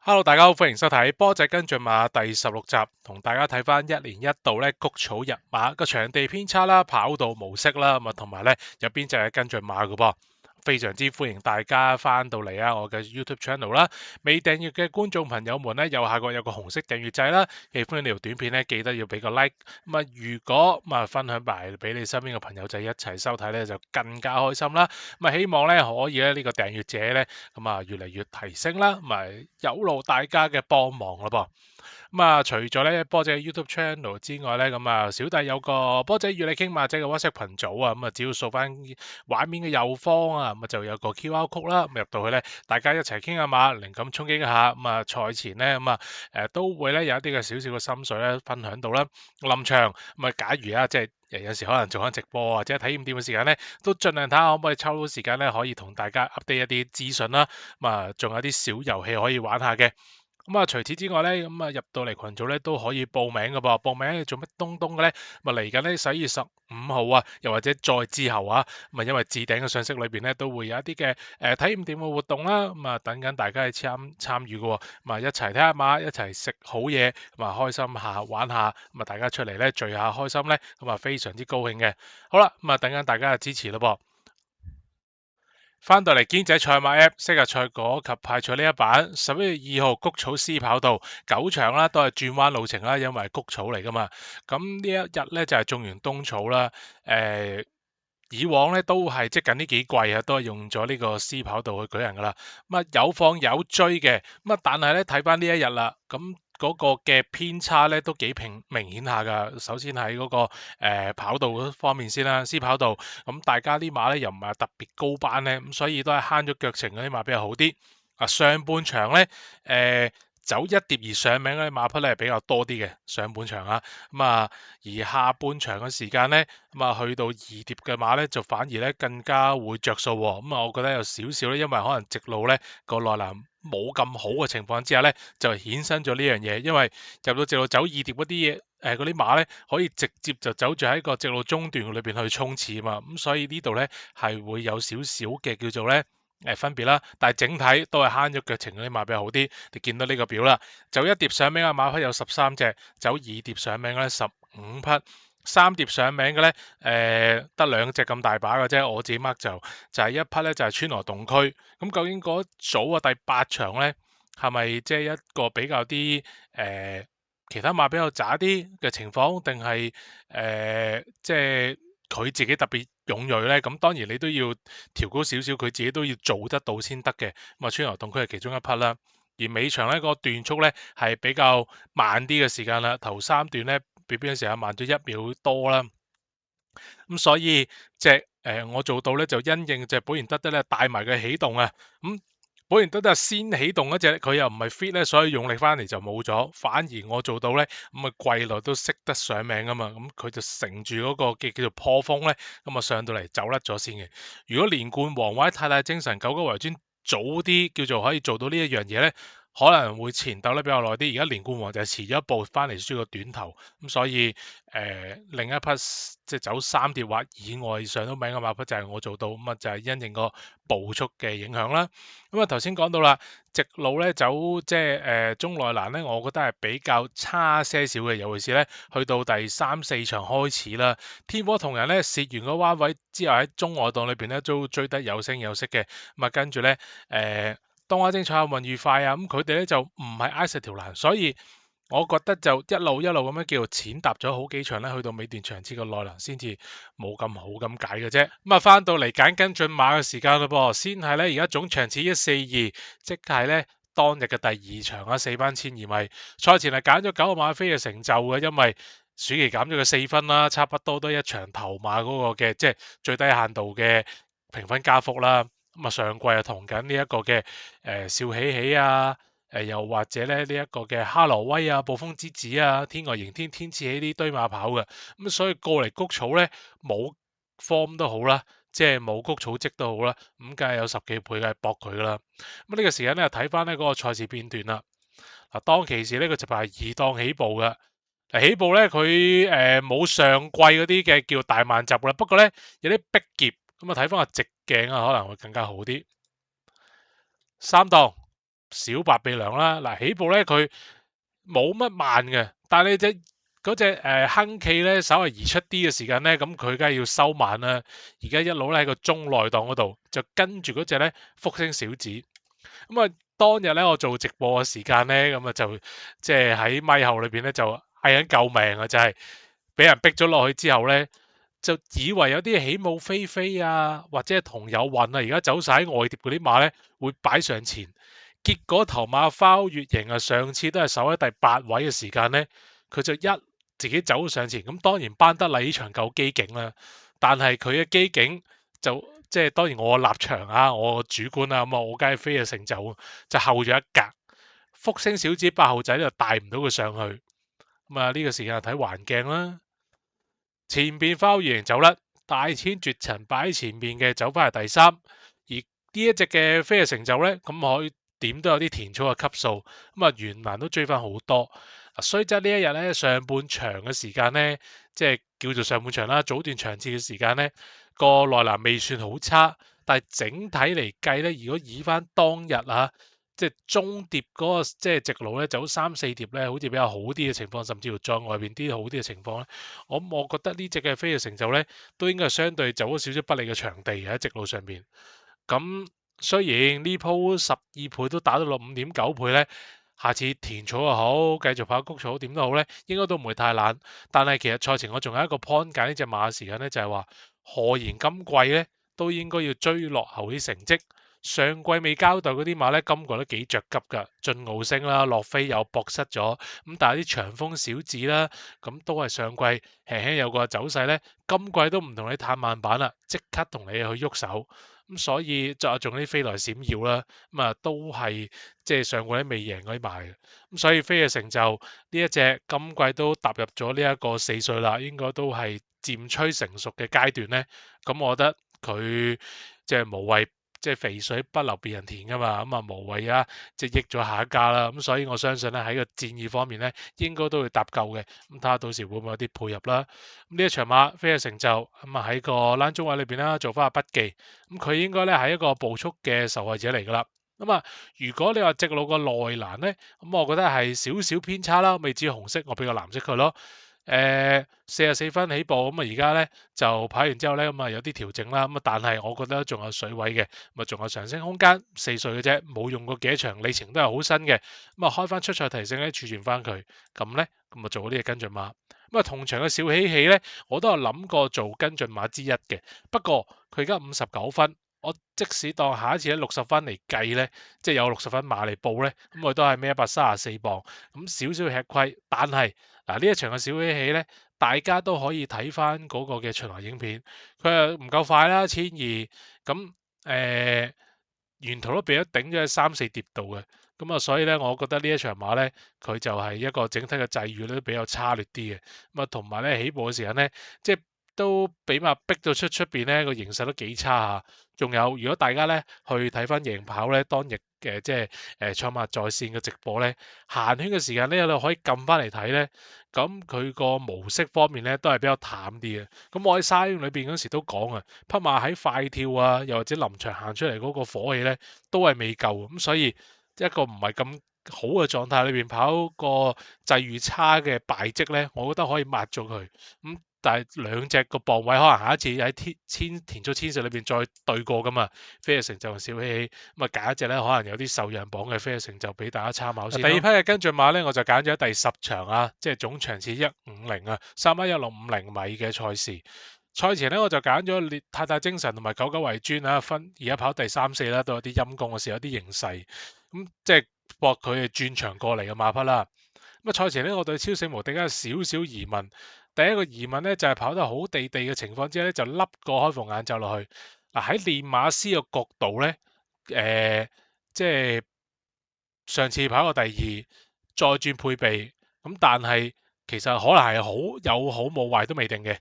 Hello，大家好，歡迎收睇波仔跟進馬第16集，同大家睇翻一年一度咧谷草日馬個場地偏差啦、跑道模式啦，咁啊同埋咧有邊隻係跟進馬嘅噃。非常之歡迎大家翻到嚟啊！我嘅 YouTube channel 啦，未訂閱嘅觀眾朋友們咧，右下角有個紅色訂閱掣啦。喜歡呢條短片咧，記得要俾個 like。咁啊，如果咁啊分享埋俾你身邊嘅朋友仔一齊收睇咧，就更加開心啦。咁啊，希望咧可以咧呢個訂閱者咧咁啊越嚟越提升啦，咁啊有勞大家嘅幫忙咯噃。咁啊，除咗咧波仔 YouTube channel 之外咧，咁啊小弟有個波仔與你傾馬仔嘅 WhatsApp 群組啊，咁啊只要掃翻畫面嘅右方啊，咁啊就有個 QR code 啦，咁入到去咧，大家一齊傾下馬，靈感衝擊一下，咁啊賽前咧咁啊都會咧有一啲嘅少少嘅心水咧分享到啦。臨場咁啊，假如啊即係有時可能做緊直播或者體驗店嘅時間咧，都盡量睇下可唔可以抽到時間咧，可以同大家 update 一啲資訊啦。咁啊，仲有啲小遊戲可以玩下嘅。咁啊，除此之外咧，咁啊入到嚟群組咧都可以報名嘅噃。報名做乜東東嘅咧？咪嚟緊咧11月15號啊，又或者再之後啊，咁啊因為置頂嘅信息裏邊咧都會有一啲嘅體驗店嘅活動啦。咁啊等緊大家去參與嘅喎。咁啊一齊睇下馬，一齊食好嘢，咁啊開心下玩下。咁啊大家出嚟咧聚下開心咧，咁啊非常之高興嘅。好啦，咁啊等緊大家嘅支持咯噃。翻到嚟堅仔賽馬 App，昔日賽果及派賽呢一版11月2號谷草 C 跑道9場啦，都係轉彎路程啦，因為谷草嚟噶嘛。咁呢一日咧就係種完冬草啦。以往咧都係即近呢幾季啊，都係用咗呢個 C 跑道去舉行噶啦。咁啊有放有追嘅，咁啊但係咧睇翻呢一日啦，咁嗰個嘅偏差咧都幾明顯下㗎。首先喺嗰個跑道嗰方面先啦，C 跑道咁大家啲馬咧又唔係特別高班咧，咁所以都係慳咗腳程嗰啲馬比較好啲。啊上半場咧走一碟而上名嗰啲馬匹咧係比較多啲嘅上半場啊，咁啊而下半場嘅時間咧，咁啊去到二碟嘅馬咧就反而咧更加會着數喎。咁啊我覺得有少少咧，因為可能直路咧個內欄冇咁好嘅情況之下咧，就衍生咗呢樣嘢。因為入到直路走二碟嗰啲嘢，嗰啲馬咧可以直接就走住喺個直路中段裏邊去衝刺啊嘛。咁所以呢度咧係會有少少嘅叫做咧分別啦，但係整體都係慳咗腳程嗰啲馬比較好啲。你見到呢個表啦，走一碟上名嘅馬匹有13隻，走二碟上名嘅咧15匹，三碟上名嘅咧得2隻咁大把嘅啫。我自己 mark 就係一匹咧就係川羅洞區。咁究竟嗰組啊第8場咧係咪即係一個比較啲其他馬比較渣啲嘅情況，定係即係佢自己特別勇鋭咧？咁當然你都要調高少少，佢自己都要做得到先得嘅。咁啊，川流洞區係其中一匹啦。而尾場咧個段速咧係比較慢啲嘅時間啦，頭3段咧表邊嘅時間慢咗1秒多啦。咁所以我做到咧就因應隻寶蓮德德咧帶埋佢起動啊。咁寶蓮德德先起動嗰隻，佢又唔係 fit 咧，所以用力翻嚟就冇咗。反而我做到咧，咁啊季內都識得上名啊嘛，咁佢就乘住嗰個嘅叫做破風咧，咁啊上到嚟走甩咗先嘅。如果連冠王或者太太精神九九為尊早啲叫做可以做到呢一樣嘢咧，可能會前鬥得比較耐啲。而家連冠王就係遲咗一步翻嚟輸個短頭，咁所以另一匹即係走3碟或以外上到名嘅馬匹就係我做到，咁啊就係因應個步速嘅影響啦。咁啊頭先講到啦，直路咧走即係中內欄咧，我覺得係比較差些少嘅，尤其是咧去到第3、4場開始啦，天火同人咧蝕完個彎位之後喺中外檔裏邊咧都追得有聲有色嘅。咁啊跟住咧當阿精彩運愉快啊，咁佢哋咧就唔係挨實條欄，所以我覺得就一路一路咁樣叫做淺踏咗好幾場咧，去到尾段場次個內欄先至冇咁好咁解嘅啫。咁啊翻到嚟揀跟進馬嘅時間嘞噃，先係咧而家總場次142，即係咧當日嘅第2場啊4班千二米。賽前係揀咗9個馬飛嘅成就嘅，因為暑期減咗個4分啦，差不多都一場頭馬嗰個嘅即係最低限度嘅評分加幅啦。咁啊上季啊同緊呢一個嘅笑喜喜啊，又或者咧呢一個嘅哈羅威啊、暴風之子啊、天外迎天、天賜起呢堆馬跑嘅，咁所以過嚟谷草咧冇 form 都好啦，即係冇谷草積都好啦，咁梗係有10幾倍嘅搏佢噶啦。咁呢個時間咧睇翻咧嗰個賽事片段啦。嗱，當其時呢個就係2檔起步嘅，起步咧佢冇上季嗰啲嘅叫大慢集啦，不過咧有啲逼劫，咁啊睇翻個直鏡啊可能會更加好啲。3檔。小白鼻梁啦。嗱，起步咧佢冇乜慢嘅，但係嗰隻亨企咧稍為移出啲嘅時間咧，咁佢梗係要收慢啦。而家一路咧喺個中內檔嗰度就跟住嗰隻咧福星小子。咁啊，當日咧我做直播嘅時間咧，咁啊就即係喺咪後裏邊咧就嗌緊救命啊！就係俾人逼咗落去之後咧，就以為有啲起舞飛飛啊，或者係同有運啊，而家走晒喺外碟嗰啲馬咧會擺上前，結果頭馬包月型啊，上次都係守喺第8位嘅時間咧，佢就自己走上前，咁當然班德禮呢場夠機警啦，但係佢嘅機警就即係當然我立場啊，我主觀啊，咁啊我梗係飛嘅成就後咗一格，福星小子8號仔就帶唔到佢上去，咁啊呢個時間睇環境啦。前邊花月型走甩，大千絕塵擺喺前面嘅走翻係第3，而呢一隻嘅飛嘅成就咧，咁可以點都有啲田草嘅級數，咁啊原欄都追翻好多。雖則呢一日咧上半場嘅時間咧，即係叫做上半場啦，早段場次嘅時間咧，個內欄未算好差，但係整體嚟計咧，如果以翻當日啊，即係中碟嗰個即係直路咧走3、4碟咧，好似比較好啲嘅情況，甚至乎再外邊啲好啲嘅情況咧，我覺得呢隻嘅飛嘅成就咧，都應該係相對走咗少少不利嘅場地喺直路上邊。咁雖然呢鋪12倍都打到落5.9倍咧，下次田草又好，繼續跑谷草點都好咧，應該都唔會太懶。但係其實賽前我仲有一個 point 揀呢隻馬嘅時間咧，就係話何言今季咧都應該要追落後啲成績。上季未交代嗰啲馬咧，今季都幾着急㗎，進澳星啦，洛飛又搏失咗，咁但係啲長風小子啦，咁都係上季輕輕有個走勢咧，今季都唔同你嘆慢板啦，即刻同你去喐手，咁所以仲有啲飛來閃耀啦，咁啊都係即係上季都未贏嗰啲馬嘅，咁所以飛嘅成就呢一隻今季都踏入咗呢一個4歲啦，應該都係漸趨成熟嘅階段咧，咁我覺得佢即係無謂。即係肥水不流別人田噶嘛，咁啊無謂啊，即係益咗下一家啦。咁所以我相信咧喺個戰意方面咧，應該都會搭夠嘅。咁睇下到時會唔會有啲配合啦。咁呢一場馬飛嘅成就，咁啊喺個欄中位裏邊啦，做翻個筆記。咁佢應該咧係一個步速嘅受害者嚟噶啦。咁啊，如果你話直路個內欄咧，咁我覺得係少少偏差啦，未至於紅色，我俾個藍色佢咯。44分起步，咁啊而家咧就跑完之後咧，咁啊有啲調整啦，咁啊但係我覺得仲有水位嘅，咁啊仲有上升空間，4歲嘅啫，冇用過幾多場，里程都係好新嘅，咁啊開翻出賽提醒咧，儲存翻佢，咁咧咁啊做嗰啲嘢跟進馬，咁啊同場嘅小喜喜咧，我都有諗過做跟進馬之一嘅，不過佢而家59分。我即使當下一次喺60分嚟計咧，即係有60分馬嚟報咧，咁佢都係孭134磅，咁少少吃虧。但係嗱呢一場嘅小喜喜咧，大家都可以睇翻嗰個嘅循環影片，佢係唔夠快啦，1200，咁沿途都俾咗頂咗喺3、4碟度嘅，咁啊所以咧，我覺得呢一場馬咧，佢就係一個整體嘅際遇咧都比較差劣啲嘅，咁啊同埋咧起步嘅時間咧，即係。都俾馬逼到出邊咧，個形勢都幾差下。仲有，如果大家咧去睇翻贏跑咧當日嘅即係賽馬在線嘅直播咧，閒圈嘅時間咧，你可以撳翻嚟睇咧。咁佢個模式方面咧都係比較淡啲嘅。咁我喺沙圈裏邊嗰時都講啊，匹馬喺快跳啊，又或者臨場行出嚟嗰個火氣咧，都係未夠。咁所以一個唔係咁好嘅狀態裏邊跑個際遇差嘅敗績咧，我覺得可以抹咗佢。但係兩隻個磅位可能下一次喺田中千歲裏邊再對過噶嘛，飛嘅成就同小喜喜，咁啊揀一隻咧可能有啲受讓磅嘅飛嘅成就俾大家參考先。第二批嘅跟進馬咧，我就揀咗第10場啊，即係總場次150啊，31650米嘅賽事。賽前咧我就揀咗太太精神同埋九九為尊啊，分而家跑第3、4啦，都有啲陰功嘅時候，有啲形勢，咁即係搏佢哋轉場過嚟嘅馬匹啦。咁啊賽前咧我對超醒無敵有少少疑問。第一個疑問咧就係跑得好地地嘅情況之下咧，就笠個開篷眼罩落去。嗱喺練馬師嘅角度咧，即係上次跑過第2，再轉配備，咁但係其實可能係好有好冇壞都未定嘅。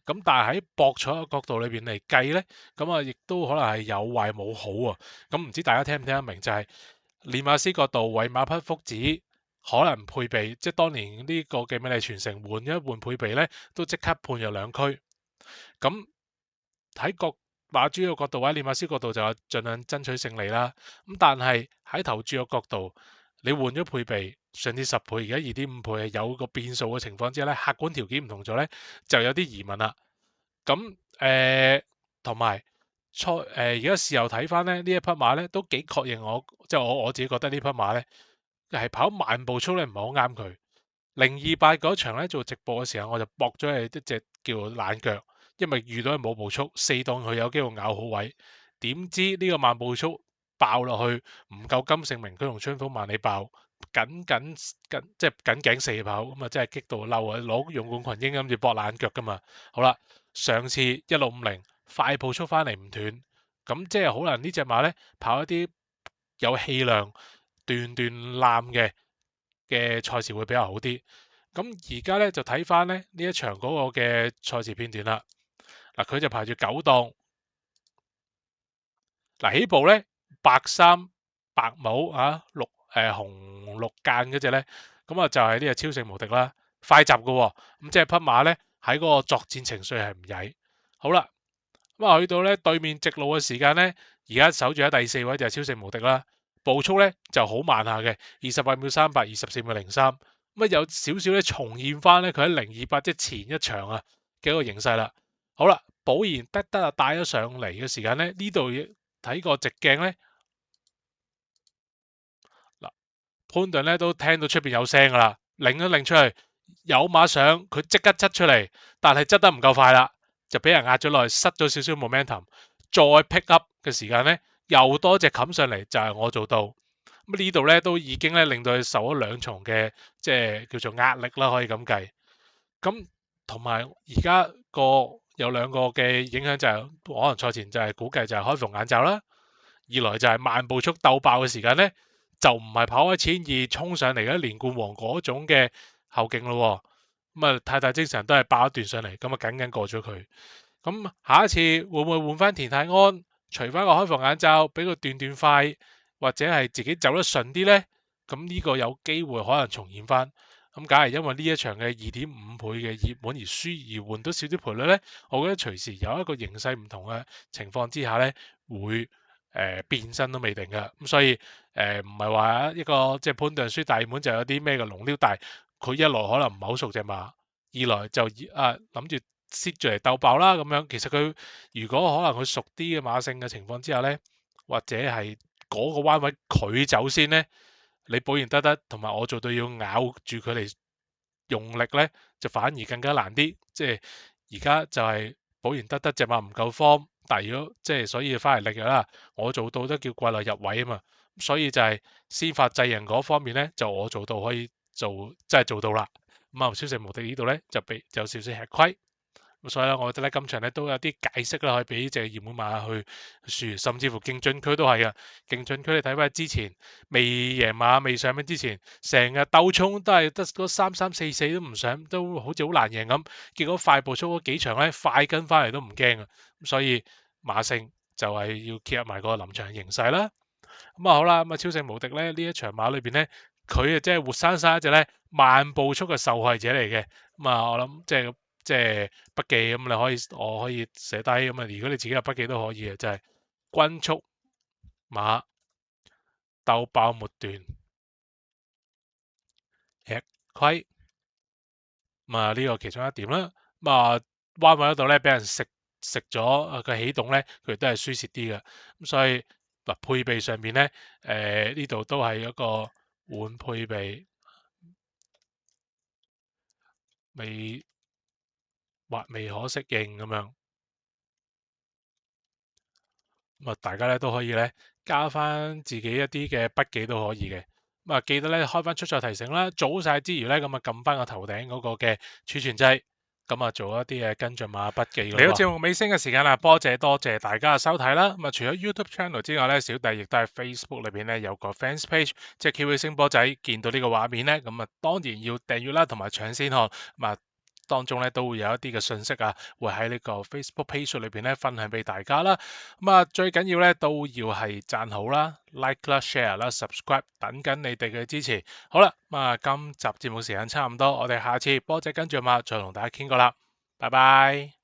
咁但係喺博彩嘅角度裏邊嚟計咧，咁啊亦都可能係有壞冇好啊。咁唔知大家聽唔聽得明？就係練馬師角度為馬匹福祉。可能配備，即係當年呢個嘅美麗傳承換一換配備咧，都即刻判入兩區。咁喺馬主嘅角度或者練馬師角度就係盡量爭取勝利啦。咁但係喺投注嘅角度，你換咗配備，上次10倍，而家2.5倍係有個變數嘅情況之下咧，客觀條件唔同咗咧，就有啲疑問啦。咁同埋而家事後睇翻咧，呢一匹馬咧都幾確認即係我自己覺得呢匹馬咧係跑慢步速咧唔係好啱佢。028嗰場咧做直播嘅時候，我就搏咗係一隻叫懶腳，因為遇到係冇步速，4檔佢有機會咬好位，點知呢個慢步速爆落去唔夠金勝明，佢同春風萬里爆，即係緊頸四跑，咁啊真係激到嬲啊！攞用冠群英諗住搏懶腳噶嘛，好啦，上次1650快步速翻嚟唔斷，咁即係可能呢隻馬咧跑一啲有氣量、斷攬嘅賽事會比較好啲。咁而家咧就睇翻咧呢一場嗰個嘅賽事片段啦。嗱，佢就排住9檔。嗱，起步咧白衫白帽啊，紅綠間嗰隻咧，咁啊就係呢隻超勝無敵啦，快閘嘅喎。咁即係匹馬咧喺嗰個作戰情緒係唔曳。好啦，咁啊去到咧對面直路嘅時間咧，而家守住喺第4位就係超勝無敵啦。步速咧就好慢下嘅，28秒38，24秒03。咁啊有少少咧重現翻咧佢喺028即係前一場啊嘅一個形勢啦。好啦，保研得啊帶咗上嚟嘅時間咧，呢度睇個直鏡咧，嗱潘頓咧都聽到出邊有聲噶啦，擰一擰出去，有馬上佢即刻側出嚟，但係側得唔夠快啦，就俾人壓咗落去，失咗少少 momentum。再 pick up 嘅時間咧，又多隻冚上嚟，就係我做到。咁呢度咧都已經咧令到佢受咗2重嘅即係叫做壓力啦，可以咁計。咁同埋而家有2個嘅影響就係可能賽前就係估計就係開篷眼罩啦，二來就係慢步速鬥爆嘅時間咧，就唔係跑開1002衝上嚟嘅連冠王嗰種嘅後勁咯。咁啊太大精神都係爆一段上嚟，咁啊緊緊過咗佢。咁下一次會唔會換翻田泰安，除翻個開篷眼罩，俾佢段快，或者係自己走得順啲呢？咁呢個有機會可能重現翻。咁梗係因為呢一場嘅2.5倍嘅熱門而輸而換到少啲賠率呢，我覺得隨時有一個形勢唔同嘅情況之下呢，會變身都未定嘅。咁所以唔係話一個即係潘頓輸大滿就有啲咩嘅龍溜，但係佢一來可能唔係好熟隻馬，二來就諗住蝕住嚟鬥爆啦咁樣。其實佢如果可能佢熟啲嘅馬性嘅情況之下呢，或者係嗰個彎位佢走先呢，你保研得同埋我做到要咬住佢嚟用力呢，就反而更加難啲。即係而家就係保研得隻馬唔夠方，但係如果即係所以翻嚟力啦，我做到都叫貴內入位啊嘛。所以就係先發制人嗰方面呢，就我做到可以做，真係做到啦。咁啊，超勝無敵呢度呢，就有少少吃虧。咁所以咧，我覺得咧今場咧都有啲解釋啦，可以俾隻熱門馬去輸，甚至乎競進區都係嘅。競進區你睇翻之前未贏馬未上名之前，成日鬥衝都係得嗰3344都唔上，都好似好難贏咁。結果快步速嗰幾場咧，快跟翻嚟都唔驚啊！咁所以馬勝就係要揭入埋個臨場形勢啦。咁啊好啦，咁啊超勝無敵咧呢一場馬裏邊咧，佢啊真係活生生一隻咧慢步速嘅受害者嚟嘅。咁啊我諗即係筆記咁，我可以寫低咁啊。如果你自己有筆記都可以嘅，就係均速馬鬥爆末段吃虧。咁啊呢個其中一點啦。咁啊彎位嗰度咧俾人食咗個起動咧，佢都係輸蝕啲嘅。咁所以嗱配備上面咧，呢度都係一個換配備未可適應咁樣。咁啊，大家咧都可以咧加翻自己一啲嘅筆記都可以嘅。咁啊，記得咧開翻出賽提醒啦，早晒之餘咧，咁啊撳翻個頭頂嗰個嘅儲存掣，咁啊做一啲嘅跟進馬筆記。嚟到節目尾聲嘅時間啦，多謝大家嘅收睇啦。咁啊，除咗 YouTube channel 之外咧，小弟亦都喺 Facebook 裏邊咧有個 fans page，即係 QA 星波仔見到呢個畫面咧，咁啊當然要訂閱啦，同埋搶先看。咁啊當中咧都會有一啲嘅信息啊，會喺呢個 Facebook page 裏邊咧分享俾大家啦。咁啊，最緊要咧都要係讚好啦、like 啦、share 啦、subscribe，等緊你哋嘅支持。好啦，咁啊，今集節目時間差唔多，我哋下次波仔跟住馬再同大家傾過啦，拜拜。